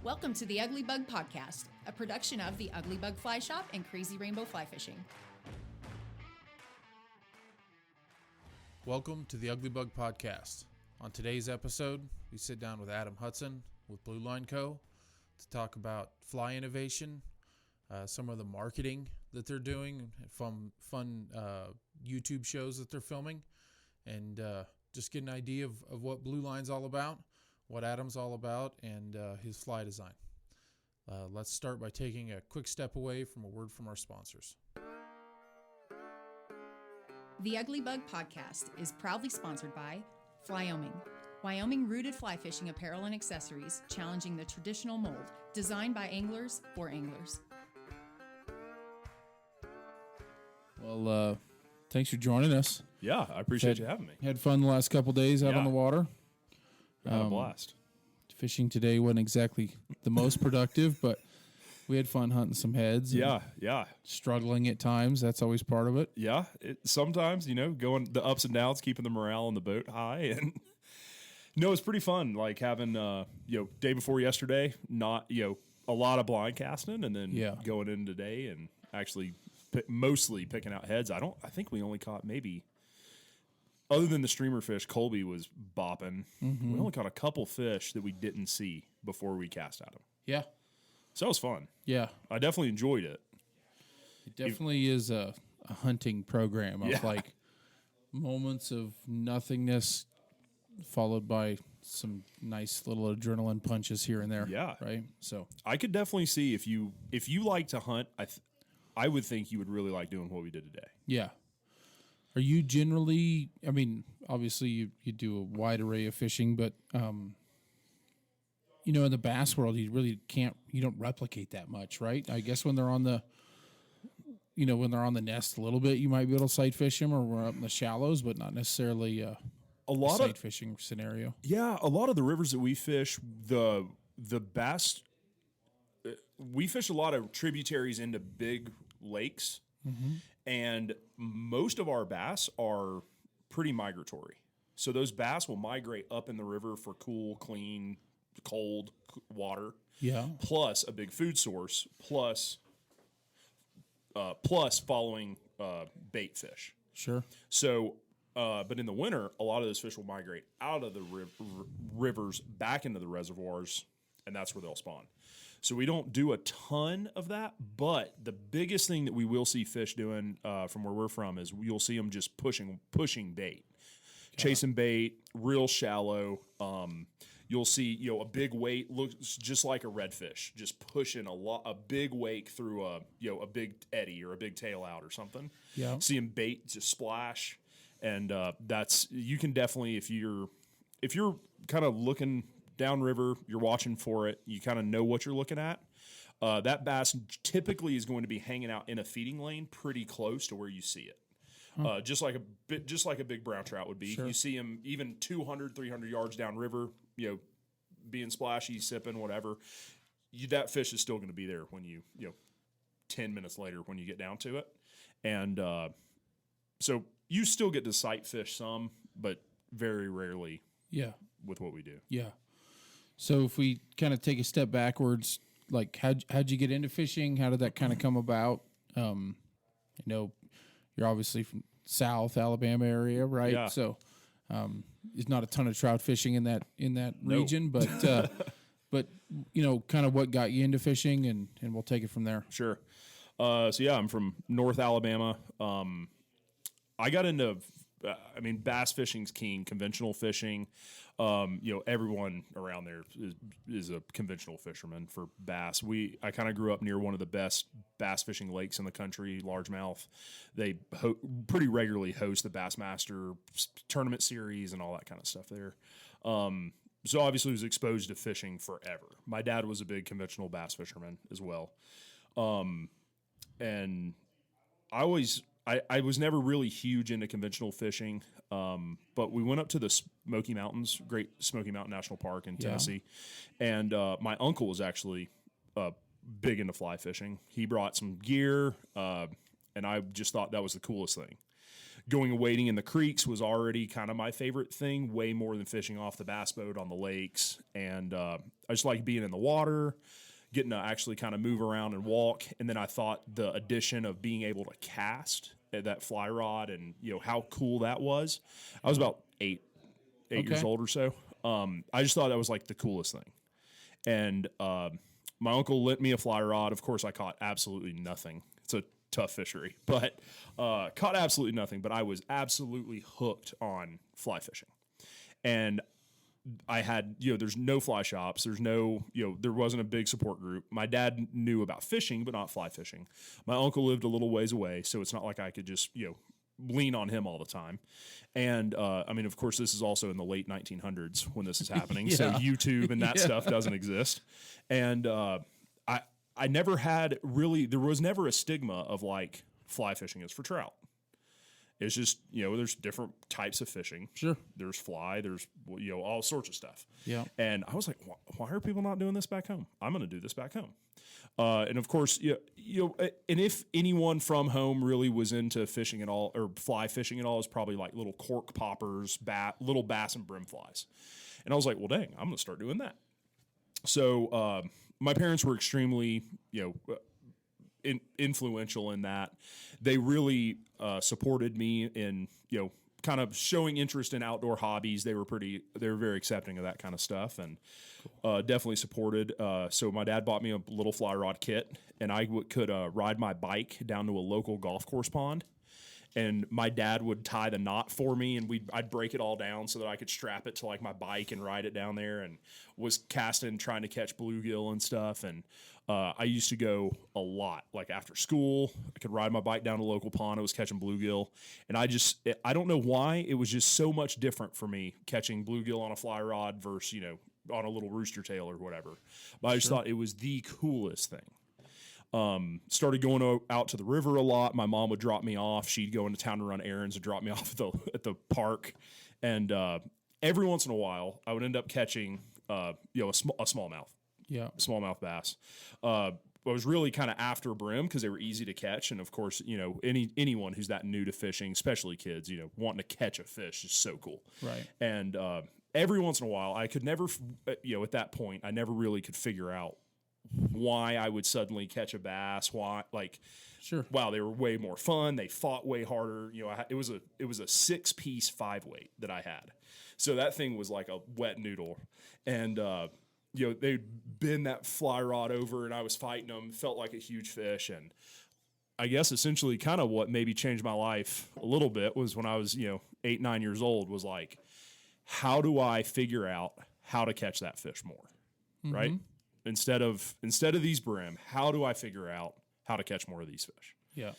Welcome to the Ugly Bug Podcast, a production of the Ugly Bug Fly Shop and Crazy Rainbow Fly Fishing. Welcome to the Ugly Bug Podcast. On today's episode, we sit down with Adam Hudson with Blue Line Co. to talk about fly innovation, some of the marketing that they're doing, fun YouTube shows that they're filming, and just get an idea of what Blue Line's all about, what Adam's all about, and his fly design. Let's start by taking a quick step away from a word from our sponsors. The Ugly Bug Podcast is proudly sponsored by Wyoming. Wyoming-rooted fly fishing apparel and accessories challenging the traditional mold, designed by anglers for anglers. Well, thanks for joining us. Yeah, I appreciate you having me. Had fun the last couple days out on the water. Had a blast. Fishing today wasn't exactly the most productive, but we had fun hunting some heads. Yeah. Struggling at times. That's always part of it. Yeah. Sometimes, going the ups and downs, keeping the morale on the boat high. And it's pretty fun. Like having, day before yesterday, not, a lot of blind casting, and then going in today and actually mostly picking out heads. I think we only caught maybe, other than the streamer fish, Colby was bopping. Mm-hmm. We only caught a couple fish that we didn't see before we cast at them. Yeah. So it was fun. Yeah. I definitely enjoyed it. It definitely is a hunting program of like moments of nothingness followed by some nice little adrenaline punches here and there. Yeah. Right? So I could definitely see if you like to hunt, I would think you would really like doing what we did today. Yeah. Are you generally, obviously you do a wide array of fishing, but, in the bass world, you don't replicate that much, right? I guess when they're on the nest a little bit, you might be able to sight fish them, or we're up in the shallows, but not necessarily a sight fishing scenario. Yeah. A lot of the rivers that we fish, the bass, we fish a lot of tributaries into big lakes. Mm-hmm. And most of our bass are pretty migratory. So those bass will migrate up in the river for cool, clean, cold water. Yeah. Plus a big food source, plus following bait fish. Sure. So, but in the winter, a lot of those fish will migrate out of the rivers back into the reservoirs, and that's where they'll spawn. So we don't do a ton of that, but the biggest thing that we will see fish doing from where we're from is you'll see them just pushing bait, chasing bait, real shallow. You'll see a big weight looks just like a redfish, just pushing a big wake through a big eddy or a big tail out or something. Yeah, seeing bait just splash, and you can definitely if you're kind of looking downriver, you're watching for it, you kind of know what you're looking at. That bass typically is going to be hanging out in a feeding lane pretty close to where you see it. Just like a big brown trout would be. Sure. You see him even 200, 300 yards downriver, being splashy, sipping, whatever. That fish is still going to be there when you 10 minutes later when you get down to it. And so you still get to sight fish some, but very rarely with what we do. Yeah. So if we kind of take a step backwards, like how'd you get into fishing? How did that kind of come about? You're obviously from South Alabama area, right? Yeah. So there's not a ton of trout fishing in that region, but kind of what got you into fishing, and we'll take it from there. Sure. I'm from North Alabama. I got into bass fishing's king, conventional fishing. Everyone around there is a conventional fisherman for bass. I kind of grew up near one of the best bass fishing lakes in the country, Largemouth. They pretty regularly host the Bassmaster tournament series and all that kind of stuff there. So obviously was exposed to fishing forever. My dad was a big conventional bass fisherman as well. And I was never really huge into conventional fishing, but we went up to the Smoky Mountains, Great Smoky Mountain National Park in Tennessee, and my uncle was actually big into fly fishing. He brought some gear, and I just thought that was the coolest thing. going and wading in the creeks was already kind of my favorite thing, way more than fishing off the bass boat on the lakes. And I just like being in the water, getting to actually kind of move around and walk. And then I thought the addition of being able to cast that fly rod and, how cool that was. I was about eight years old or so. I just thought that was like the coolest thing. And my uncle lent me a fly rod. Of course, I caught absolutely nothing. It's a tough fishery, but caught absolutely nothing. But I was absolutely hooked on fly fishing. And I had, there's no fly shops. There's no, there wasn't a big support group. My dad knew about fishing, but not fly fishing. My uncle lived a little ways away, so it's not like I could just, lean on him all the time. And, of course, this is also in the late 1900s when this is happening. So YouTube and that stuff doesn't exist. And I never had really, there was never a stigma of like fly fishing is for trout. It's just, there's different types of fishing. Sure. There's fly, there's, all sorts of stuff. Yeah. And I was like, why are people not doing this back home? I'm going to do this back home. And of course, and if anyone from home really was into fishing at all or fly fishing at all, is probably like little cork poppers, little bass and brim flies. And I was like, well, dang, I'm going to start doing that. So my parents were extremely, influential in that. They really supported me in, kind of showing interest in outdoor hobbies. They were very accepting of that kind of stuff, and definitely supported. So my dad bought me a little fly rod kit, and I could ride my bike down to a local golf course pond. And my dad would tie the knot for me, and I'd break it all down so that I could strap it to like my bike and ride it down there, and was casting, trying to catch bluegill and stuff. And I used to go a lot, like after school. I could ride my bike down to a local pond. I was catching bluegill, and I don't know why, it was just so much different for me catching bluegill on a fly rod versus on a little rooster tail or whatever. But I just thought it was the coolest thing. Started going out to the river a lot. My mom would drop me off. She'd go into town to run errands and drop me off at the park. And every once in a while, I would end up catching a smallmouth. Yeah, smallmouth bass. I was really kind of after brim because they were easy to catch. And of course, anyone who's that new to fishing, especially kids, wanting to catch a fish is so cool. Right. And every once in a while, I could never, at that point, I never really could figure out why I would suddenly catch a bass. Why, wow, they were way more fun. They fought way harder. It was a 6-piece 5-weight that I had. So that thing was like a wet noodle. And, they'd bend that fly rod over, and I was fighting them, felt like a huge fish. And I guess essentially kind of what maybe changed my life a little bit was when I was, 8, 9 years old, was like, how do I figure out how to catch that fish more? Mm-hmm. Right? Instead of these brim, how do I figure out how to catch more of these fish? Yeah.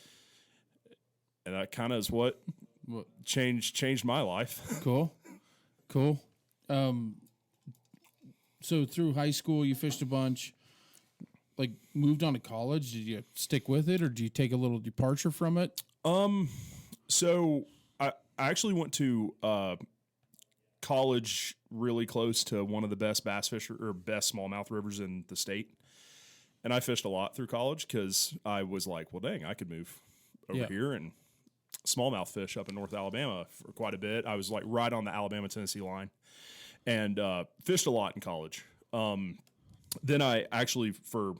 And that kind of is what changed my life. Cool. So through high school, you fished a bunch, like moved on to college. Did you stick with it, or did you take a little departure from it? So I actually went to college really close to one of the best best smallmouth rivers in the state. And I fished a lot through college because I was like, well, dang, I could move over here and smallmouth fish up in North Alabama for quite a bit. I was like right on the Alabama-Tennessee line, and fished a lot in college. Then I actually, for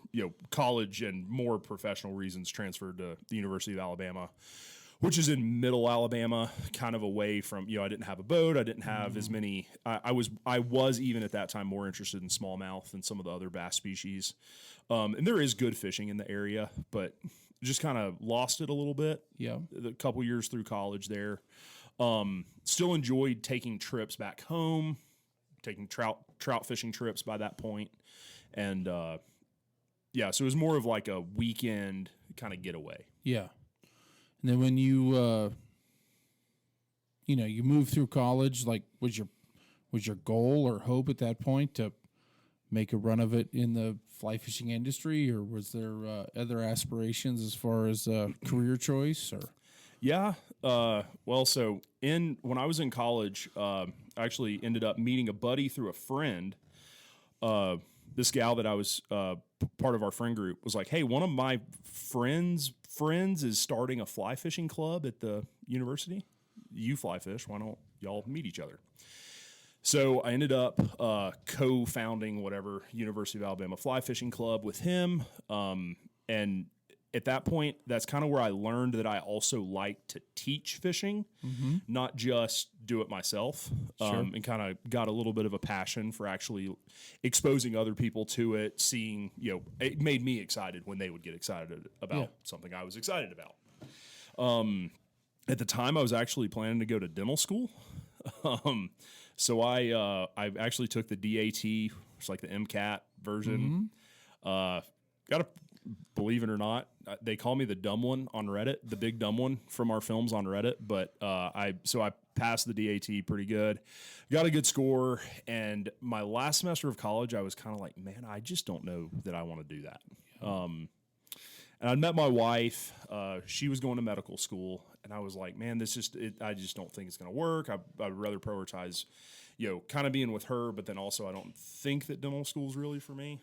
college and more professional reasons, transferred to the University of Alabama, which is in middle Alabama, kind of away from, I didn't have a boat. I didn't have as many. I was even at that time more interested in smallmouth than some of the other bass species. And there is good fishing in the area, but just kind of lost it a little bit. Yeah. A couple years through college there. Still enjoyed taking trips back home, taking trout fishing trips by that point. And, so it was more of like a weekend kind of getaway. Yeah. And then when you, you moved through college, like was your goal or hope at that point to make a run of it in the fly fishing industry, or was there other aspirations as far as career choice? Or yeah, so when I was in college, I actually ended up meeting a buddy through a friend. This gal that I was part of our friend group was like, hey, one of my friends is starting a fly fishing club at the university. you fly fish. Why don't y'all meet each other? So I ended up co-founding whatever University of Alabama Fly Fishing Club with him. And at that point, that's kind of where I learned that I also like to teach fishing, not just do it myself, and kind of got a little bit of a passion for actually exposing other people to it, seeing, it made me excited when they would get excited about something I was excited about. At the time, I was actually planning to go to dental school. So I actually took the DAT, which is like the MCAT version. Got to believe it or not, they call me the dumb one on Reddit, the big dumb one from our films on Reddit. But I passed the DAT pretty good, got a good score. And my last semester of college, I was kind of like, man, I just don't know that I want to do that. And I met my wife. She was going to medical school, and I was like, man, I just don't think it's going to work. I'd rather prioritize, kind of being with her, but then also I don't think that dental school is really for me.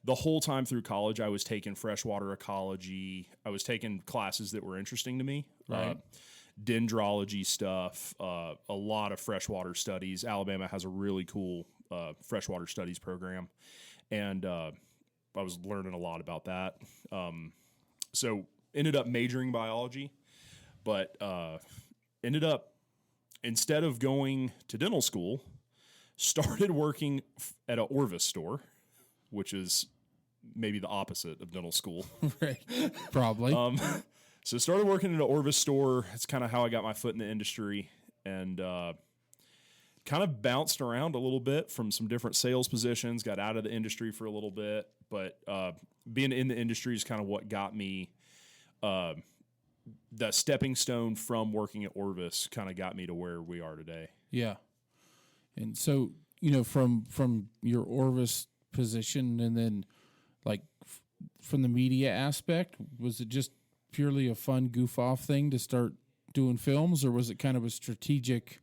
The whole time through college, I was taking freshwater ecology. I was taking classes that were interesting to me. Right. Dendrology stuff, a lot of freshwater studies. Alabama has a really cool freshwater studies program. And I was learning a lot about that. So ended up majoring biology, but ended up, instead of going to dental school, started working at a Orvis store, which is maybe the opposite of dental school. Right. Probably. So started working at an Orvis store. It's kind of how I got my foot in the industry, and kind of bounced around a little bit from some different sales positions, got out of the industry for a little bit, but being in the industry is kind of what got me, the stepping stone from working at Orvis kind of got me to where we are today. Yeah. And so, from your Orvis position, and then like from the media aspect, was it just purely a fun goof off thing to start doing films, or was it kind of a strategic,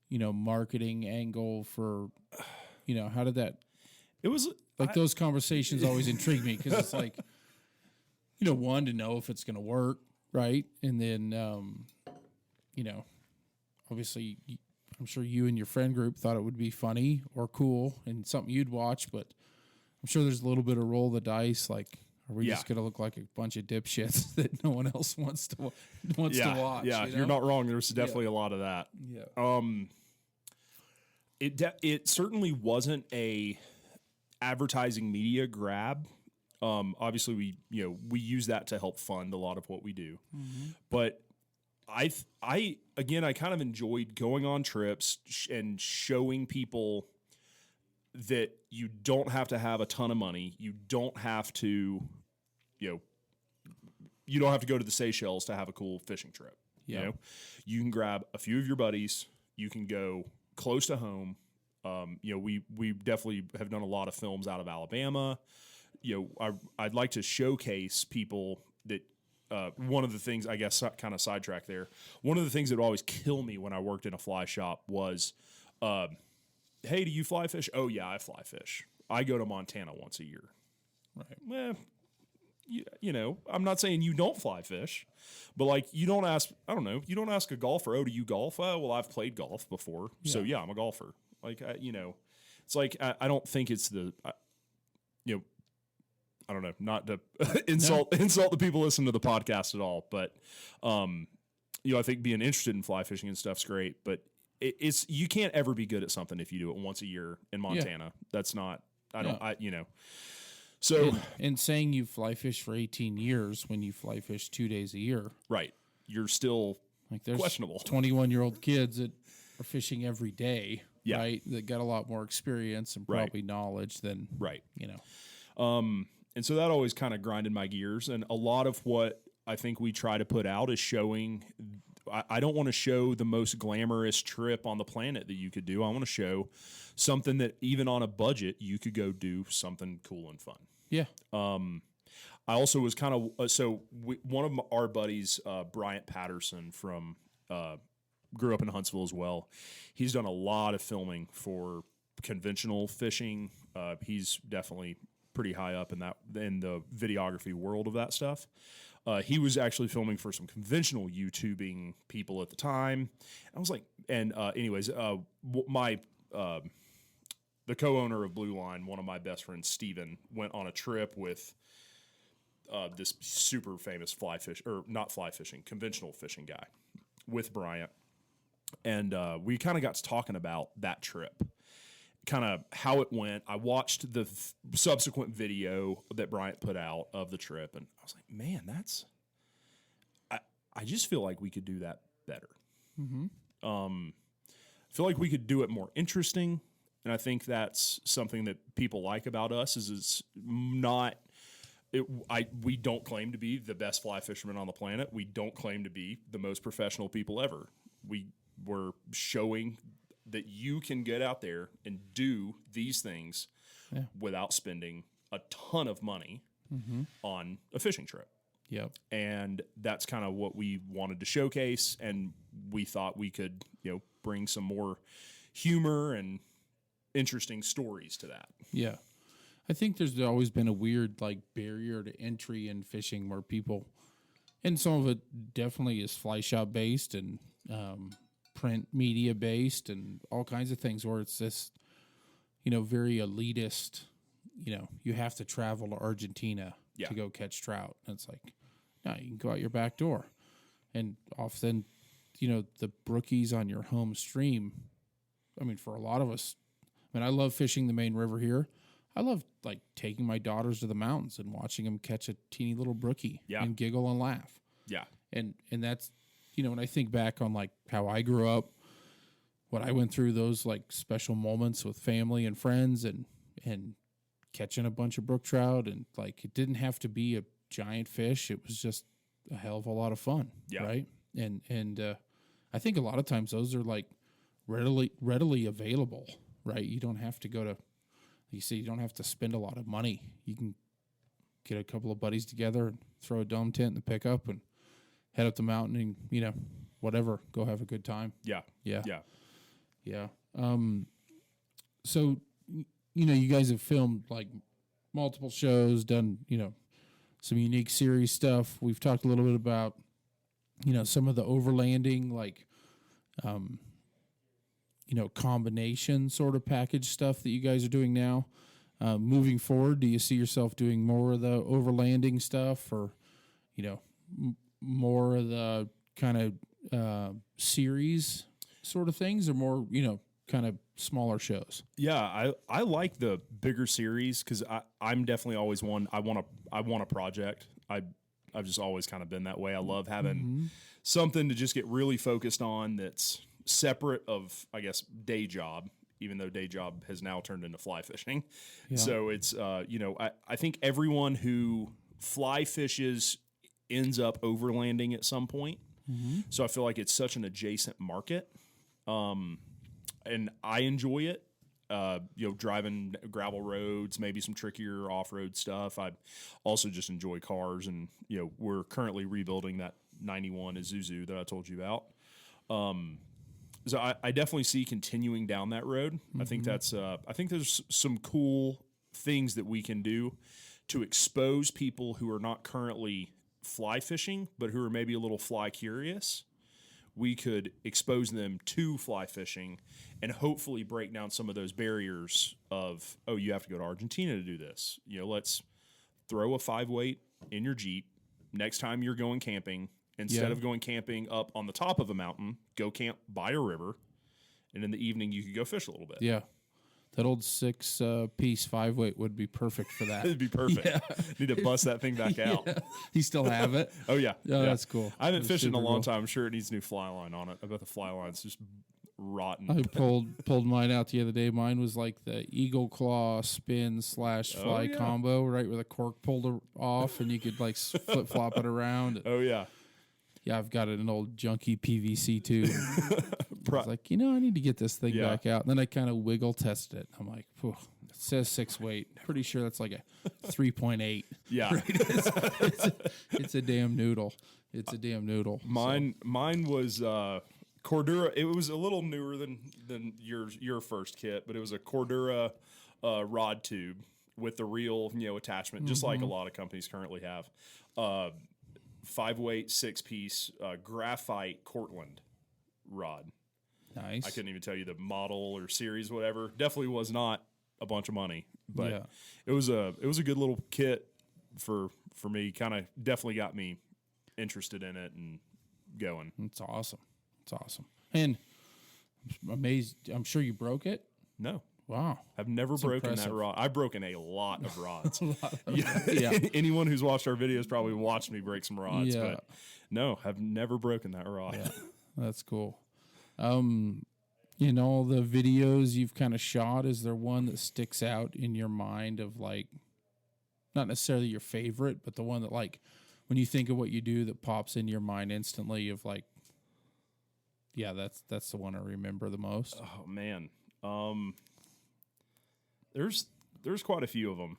marketing angle for, how did that? It was like those conversations always intrigue me, because it's like, one, to know if it's going to work, right? And then, obviously, I'm sure you and your friend group thought it would be funny or cool and something you'd watch, but I'm sure there's a little bit of roll the dice. Like, are we just going to look like a bunch of dipshits that no one else wants to watch? Yeah, you're not wrong. There's definitely a lot of that. Yeah. It certainly wasn't a advertising media grab. Obviously we use that to help fund a lot of what we do. But I kind of enjoyed going on trips and showing people that you don't have to have a ton of money. You don't have to, you don't have to go to the Seychelles to have a cool fishing trip. Yeah. You can grab a few of your buddies. You can go close to home. We definitely have done a lot of films out of Alabama. I'd like to showcase people that, one of the things, I guess, kind of sidetrack there. One of the things that would always kill me when I worked in a fly shop was, hey, do you fly fish? Oh yeah, I fly fish. I go to Montana once a year. Right. Well, I'm not saying you don't fly fish, but like, you don't ask a golfer, oh, do you golf? Oh, well, I've played golf before. Yeah. So yeah, I'm a golfer. Like, it's like, I don't think it's I don't know, not to insult the people listening to the podcast at all, but, I think being interested in fly fishing and stuff's great, but you can't ever be good at something if you do it once a year in Montana. Yeah. That's not, So, and saying you fly fish for 18 years when you fly fish 2 days a year. Right. You're still like, there's questionable. 21-year-old kids that are fishing every day, yeah. Right? That got a lot more experience and probably knowledge than, right. And so that always kind of grinded my gears. And a lot of what I think we try to put out is showing, I don't want to show the most glamorous trip on the planet that you could do. I want to show something that even on a budget, you could go do something cool and fun. Yeah. I also was kind of, one of our buddies, Bryant Patterson grew up in Huntsville as well. He's done a lot of filming for conventional fishing. He's definitely pretty high up in the videography world of that stuff. He was actually filming for some conventional YouTubing people at the time. I was like, and anyways, the co-owner of Blue Line, one of my best friends, Steven, went on a trip with this super famous conventional fishing guy with Bryant. And we kind of got to talking about that trip, kind of how it went. I watched the subsequent video that Bryant put out of the trip, and I was like, man, I just feel like we could do that better. I feel like we could do it more interesting, and I think that's something that people like about us is it's not. We don't claim to be the best fly fishermen on the planet. We don't claim to be the most professional people ever. We're showing that you can get out there and do these things without spending a ton of money on a fishing trip. Yep. And that's kind of what we wanted to showcase, and we thought we could, bring some more humor and interesting stories to that. Yeah. I think there's always been a weird barrier to entry in fishing where people, and some of it definitely is fly shop based and print media based and all kinds of things where it's this, very elitist, you have to travel to Argentina to go catch trout. And it's like, no, you can go out your back door. And often, the brookies on your home stream, for a lot of us, I love fishing the main river here. I love taking my daughters to the mountains and watching them catch a teeny little brookie and giggle and laugh. Yeah. And that's, when I think back on how I grew up, what I went through, those special moments with family and friends and catching a bunch of brook trout, and it didn't have to be a giant fish. It was just a hell of a lot of fun. Yeah. Right. And I think a lot of times those are readily available, right? You don't have to go to, you don't have to spend a lot of money. You can get a couple of buddies together and throw a dome tent in the pickup and head up the mountain and, whatever, go have a good time. Yeah. Yeah. Yeah. Yeah. So, you guys have filmed multiple shows, done, some unique series stuff. We've talked a little bit about, some of the overlanding, combination sort of package stuff that you guys are doing now. Moving forward, do you see yourself doing more of the overlanding stuff or, more of the kind of series sort of things, or more, kind of smaller shows? Yeah, I like the bigger series because I'm definitely always one. I want a project. I've just always kind of been that way. I love having something to just get really focused on that's separate of, I guess, day job, even though day job has now turned into fly fishing. Yeah. So it's, I think everyone who fly fishes ends up overlanding at some point. So I feel like it's such an adjacent market. And I enjoy it. Driving gravel roads, maybe some trickier off-road stuff. I also just enjoy cars, and we're currently rebuilding that 91 Isuzu that I told you about. So I definitely see continuing down that road. I think that's I think there's some cool things that we can do to expose people who are not currently fly fishing, but who are maybe a little fly curious. We could expose them to fly fishing and hopefully break down some of those barriers of, oh, you have to go to Argentina to do this. Let's throw a 5-weight in your Jeep. Next time you're going camping, instead of going camping up on the top of a mountain, go camp by a river. And in the evening, you could go fish a little bit. Yeah. That old 6-piece 5-weight would be perfect for that. It'd be perfect. Yeah. Need to bust that thing back out. Yeah. You still have it? Oh, yeah. Oh, yeah. That's cool. I haven't fished in a long time. I'm sure it needs a new fly line on it. I bet the fly line's just rotten. I pulled mine out the other day. Mine was the eagle claw spin / fly combo, right, where the cork pulled off and you could flip flop it around. Oh, yeah. Yeah, I've got an old junky PVC tube. I was like, I need to get this thing back out. And then I kind of wiggle tested it. I'm like, it says 6-weight. Pretty sure that's a 3.8. Yeah. Right? It's a damn noodle. It's a damn noodle. Mine was Cordura. It was a little newer than your first kit, but it was a Cordura rod tube with the reel attachment, just like a lot of companies currently have. 5-weight 6-piece graphite Cortland rod. Nice. I couldn't even tell you the model or series, whatever. Definitely was not a bunch of money, but it was a good little kit for me. Kind of definitely got me interested in it and going. It's awesome. It's awesome. And I'm amazed. I'm sure you broke it. No. Wow. I've never That's broken impressive. that rod. I've broken a lot of rods. Yeah. Anyone who's watched our videos probably watched me break some rods, Yeah. but no, I've never broken that rod. Yeah. That's cool. In all the videos you've kind of shot, is there one that sticks out in your mind of like, not necessarily your favorite, but the one that like, when you think of what you do that pops in your mind instantly of like, yeah, that's the one I remember the most. Oh man. There's quite a few of them.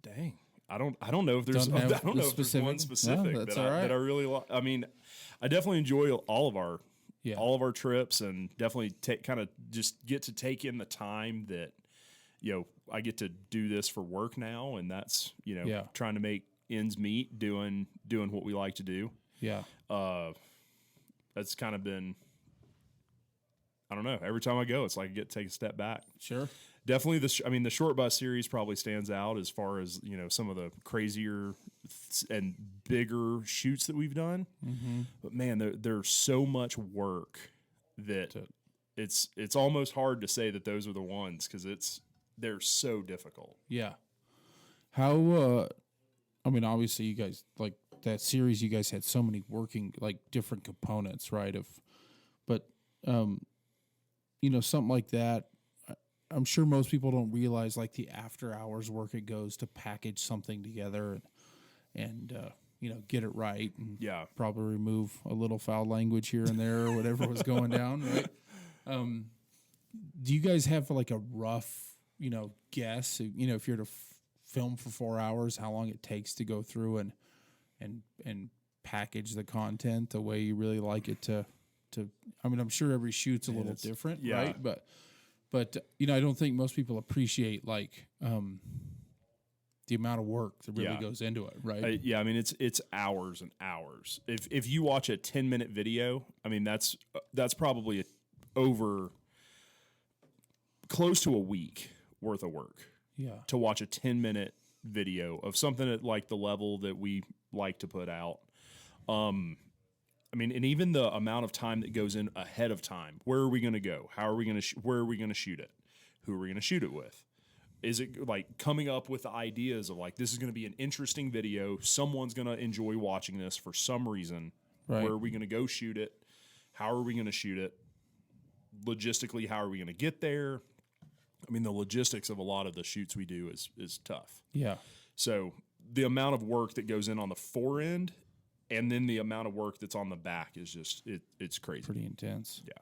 Dang. I don't know if there's Don't have I don't the know if there's one specific? specific No, that's that all right. that I really like. I mean, I definitely enjoy all of our Yeah. trips, and definitely kind of just get to take in the time that I get to do this for work now, and that's trying to make ends meet, doing what we like to do. Yeah. That's kind of been, I don't know. Every time I go, it's like I get to take a step back. Sure. Definitely, the short bus series probably stands out as far as some of the crazier and bigger shoots that we've done. Mm-hmm. But man, there's so much work that it's almost hard to say that those are the ones because they're so difficult. Yeah. How, I mean, obviously you guys, like that series, you guys had so many working, like different components, right? But something like that, I'm sure most people don't realize like the after hours work it goes to package something together and get it right. And probably remove a little foul language here and there or whatever was going down, right? Do you guys have like a rough, guess, if you're to film for 4 hours, how long it takes to go through and package the content the way you really like it to I mean, I'm sure every shoot's a little different, right? But I don't think most people appreciate like the amount of work that really goes into it, right? I mean, it's hours and hours. If you watch a 10-minute video, I mean, that's probably over close to a week worth of work. Yeah. To watch a 10-minute video of something at like the level that we like to put out. I mean, and even the amount of time that goes in ahead of time. Where are we going to go? How are we going to? Where are we going to shoot it? Who are we going to shoot it with? Is it like coming up with the ideas of like this is going to be an interesting video? Someone's going to enjoy watching this for some reason. Right. Where are we going to go shoot it? How are we going to shoot it? Logistically, how are we going to get there? I mean, the logistics of a lot of the shoots we do is tough. Yeah. So the amount of work that goes in on the fore end and then the amount of work that's on the back is just, it's crazy. Pretty intense. Yeah.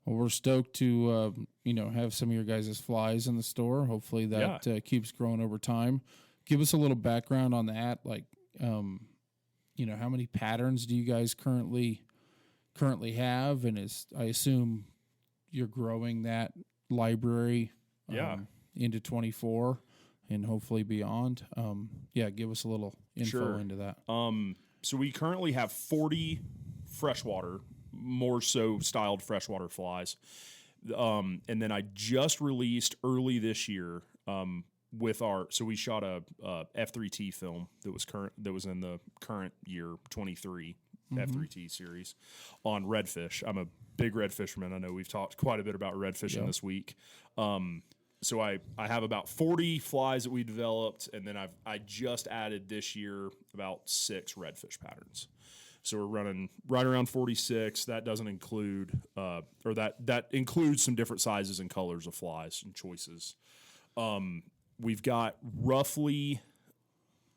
Well, we're stoked to, have some of your guys' flies in the store. Hopefully that keeps growing over time. Give us a little background on that. Like, how many patterns do you guys currently have? And I assume you're growing that library into 24 and hopefully beyond. Give us a little info into that. So we currently have 40 freshwater, more so styled freshwater flies. And then I just released early this year so we shot a F3T film that was in the current year 23 F3T series on redfish. I'm a big red fisherman. I know we've talked quite a bit about red fishing this week. So I have about 40 flies that we developed, and then I just added this year about 6 redfish patterns. So we're running right around 46. That doesn't include, that includes some different sizes and colors of flies and choices. We've got roughly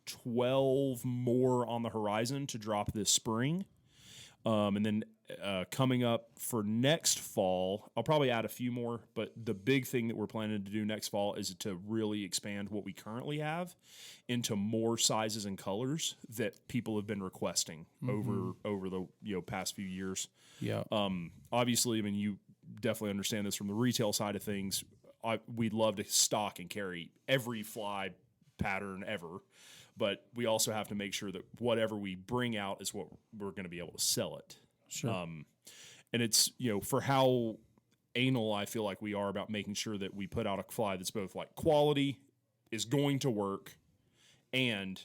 12 more on the horizon to drop this spring. And then coming up for next fall, I'll probably add a few more, but the big thing that we're planning to do next fall is to really expand what we currently have into more sizes and colors that people have been requesting over the past few years. Yeah. Obviously, I mean, you definitely understand this from the retail side of things. we'd love to stock and carry every fly pattern ever, but we also have to make sure that whatever we bring out is what we're going to be able to sell it. Sure. And it's, for how anal I feel like we are about making sure that we put out a fly that's both like quality, is going to work, and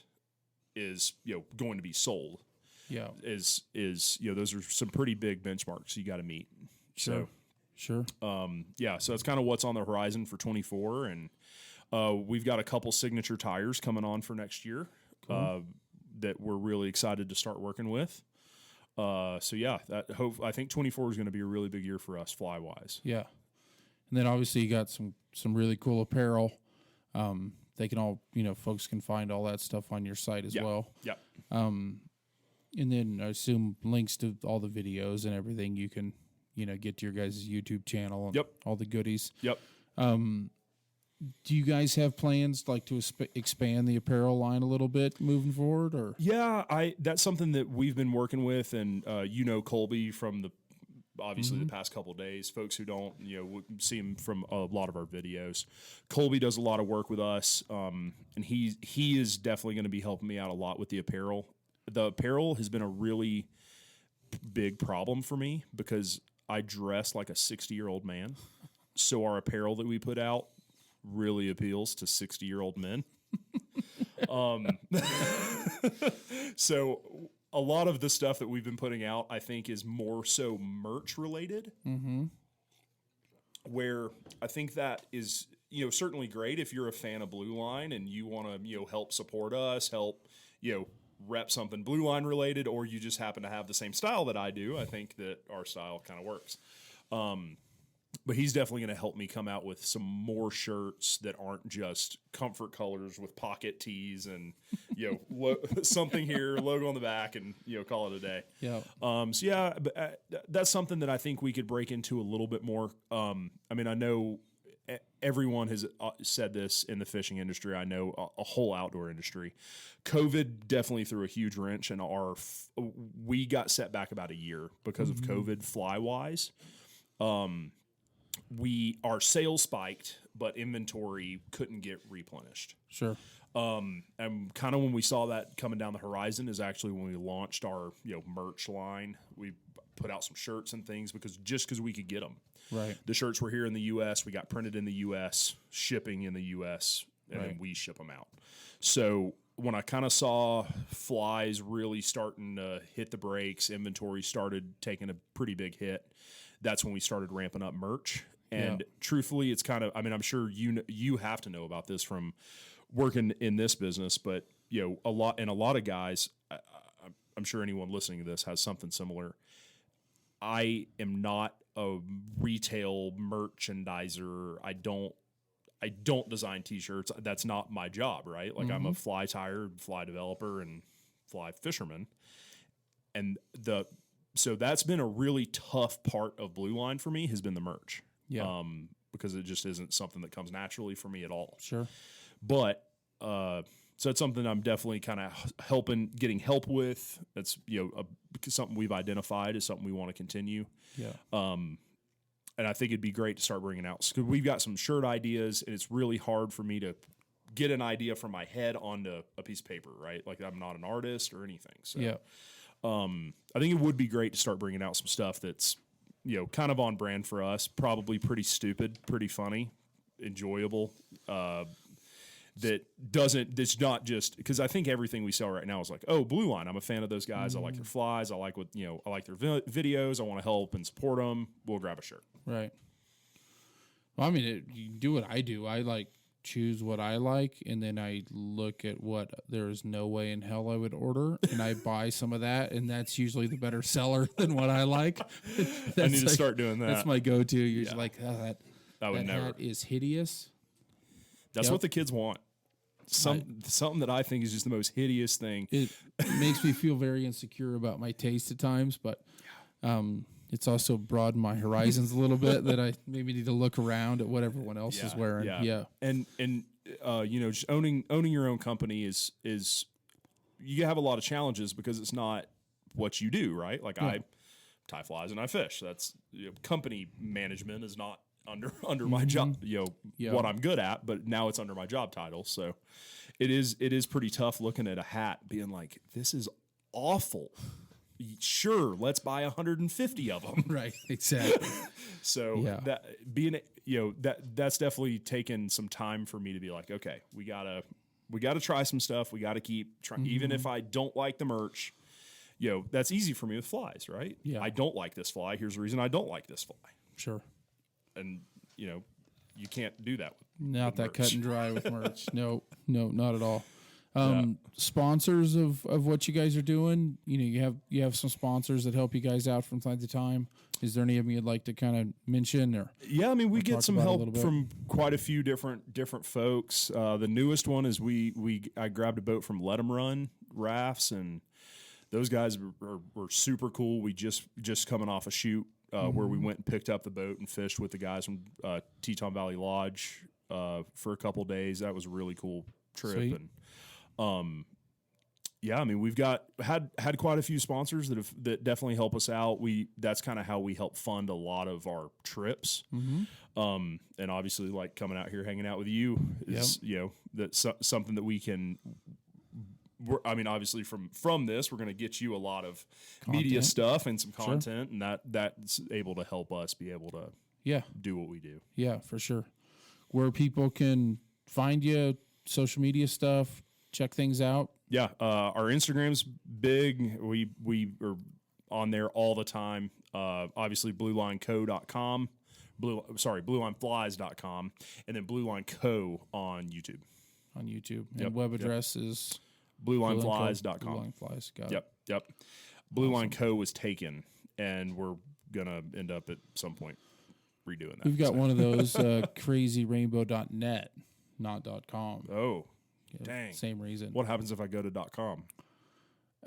is, going to be sold. Yeah. Is those are some pretty big benchmarks you got to meet. Sure. So, so that's kind of what's on the horizon for 24, and we've got a couple signature tires coming on for next year that we're really excited to start working with. I think 24 is going to be a really big year for us fly wise. Yeah. And then obviously you got some really cool apparel. They can all, folks can find all that stuff on your site as well. Yeah. And then I assume links to all the videos and everything you can, get to your guys' YouTube channel and all the goodies. Yep. Do you guys have plans like to expand the apparel line a little bit moving forward, or? Yeah, that's something that we've been working with, and Colby from the past couple of days. Folks who don't, see him from a lot of our videos. Colby does a lot of work with us, and he is definitely going to be helping me out a lot with the apparel. The apparel has been a really big problem for me because I dress like a 60-year-old man. So our apparel that we put out really appeals to 60-year-old men. So a lot of the stuff that we've been putting out, I think, is more so merch related. Mm-hmm. Where I think that is, certainly great if you're a fan of Blue Line and you want to, help support us, help, rep something Blue Line related, or you just happen to have the same style that I do. I think that our style kind of works. But he's definitely going to help me come out with some more shirts that aren't just comfort colors with pocket tees and, something here, logo on the back, and, call it a day. Yeah. But that's something that I think we could break into a little bit more. I know everyone has said this in the fishing industry. I know a whole outdoor industry. COVID definitely threw a huge wrench in we got set back about a year because of COVID fly wise. Our sales spiked, but inventory couldn't get replenished. Sure. And kind of when we saw that coming down the horizon is actually when we launched our, merch line. We put out some shirts and things because we could get them. Right. The shirts were here in the U.S. We got printed in the U.S., shipping in the U.S., and then we ship them out. So when I kind of saw flies really starting to hit the brakes, inventory started taking a pretty big hit. That's when we started ramping up merch. And truthfully, it's kind of, I'm sure you have to know about this from working in this business, but a lot of guys, I'm sure anyone listening to this has something similar. I am not a retail merchandiser. I don't design t-shirts. That's not my job, right? Like I'm a fly tire, fly developer, and fly fisherman. And so that's been a really tough part of Blue Line for me, has been the merch. Yeah. Because it just isn't something that comes naturally for me at all. Sure. But so it's something I'm definitely kind of getting help with. That's something we've identified as something we want to continue. Yeah. And I think it'd be great to start bringing out, because we've got some shirt ideas, and it's really hard for me to get an idea from my head onto a piece of paper, right? Like I'm not an artist or anything. So I think it would be great to start bringing out some stuff that's kind of on brand for us, probably pretty stupid, pretty funny, enjoyable. That's not just because I think everything we sell right now is like, oh, Blue Line, I'm a fan of those guys. I like their flies. I like I like their videos. I want to help and support them. We'll grab a shirt. Right. Well, you do what I do. I choose what I like, and then I look at what there is no way in hell I would order, and I buy some of that, and that's usually the better seller than what I like. I need to start doing that. That's my go-to. You're just like, oh, that never. hat is hideous. That's what the kids want. Something that I think is just the most hideous thing. It makes me feel very insecure about my taste at times, but it's also broadened my horizons a little bit that I maybe need to look around at what everyone else is wearing. Yeah. And just owning your own company is you have a lot of challenges because it's not what you do, right? Like I tie flies and I fish. That's company management is not under my job, what I'm good at, but now it's under my job title. So it is pretty tough looking at a hat being like, this is awful. Sure, let's buy 150 of them. Right, exactly. So that's definitely taken some time for me to be like, okay, we gotta try some stuff. We gotta keep trying, even if I don't like the merch. That's easy for me with flies, right? Yeah. I don't like this fly. Here's the reason I don't like this fly. Sure. And you can't do that Not with that merch. cut and dry with merch. No, not at all. Sponsors of what you guys are doing, you have some sponsors that help you guys out from time to time. Is there any of them you'd like to kind of mention? Or Yeah, I mean, we get some help bit? from quite a few different folks. The newest one is I grabbed a boat from Let 'em Run Rafts, and those guys were super cool. We just coming off a shoot where we went and picked up the boat and fished with the guys from Teton Valley Lodge for a couple days. That was a really cool trip. Sweet. And I mean, we've had quite a few sponsors that definitely help us out. That's kind of how we help fund a lot of our trips. And obviously, like coming out here, hanging out with you is that's something that we can. I mean, obviously from this, we're going to get you a lot of media stuff and some content, and that's able to help us be able to do what we do. Yeah, for sure. Where people can find you, social media stuff, check things out. Yeah, our Instagram's big. We are on there all the time. Obviously, bluelineco.com, bluelineflies.com, and then Blue Line Co. on YouTube. And web address is bluelineflies.com. Bluelineflies, got it. Yep. Blue Line Co. was taken, and we're going to end up at some point redoing that. We've got one of those, crazyrainbow.net, not .com. Oh, dang. Same reason. What happens if I go to .com?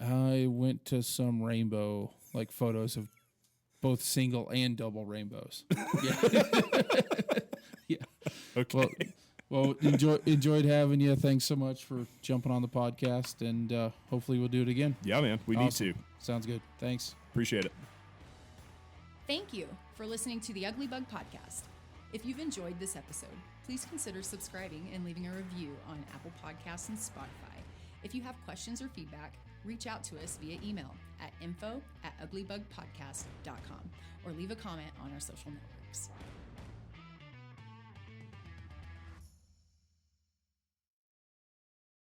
I went to some rainbow, like photos of both single and double rainbows. Yeah. Yeah. Okay. Well, enjoyed having you. Thanks so much for jumping on the podcast, and hopefully we'll do it again. Yeah, man. We need to. Sounds good. Thanks. Appreciate it. Thank you for listening to the Ugly Bug Podcast. If you've enjoyed this episode, please consider subscribing and leaving a review on Apple Podcasts and Spotify. If you have questions or feedback, reach out to us via email at info@uglybugpodcast.com or leave a comment on our social networks.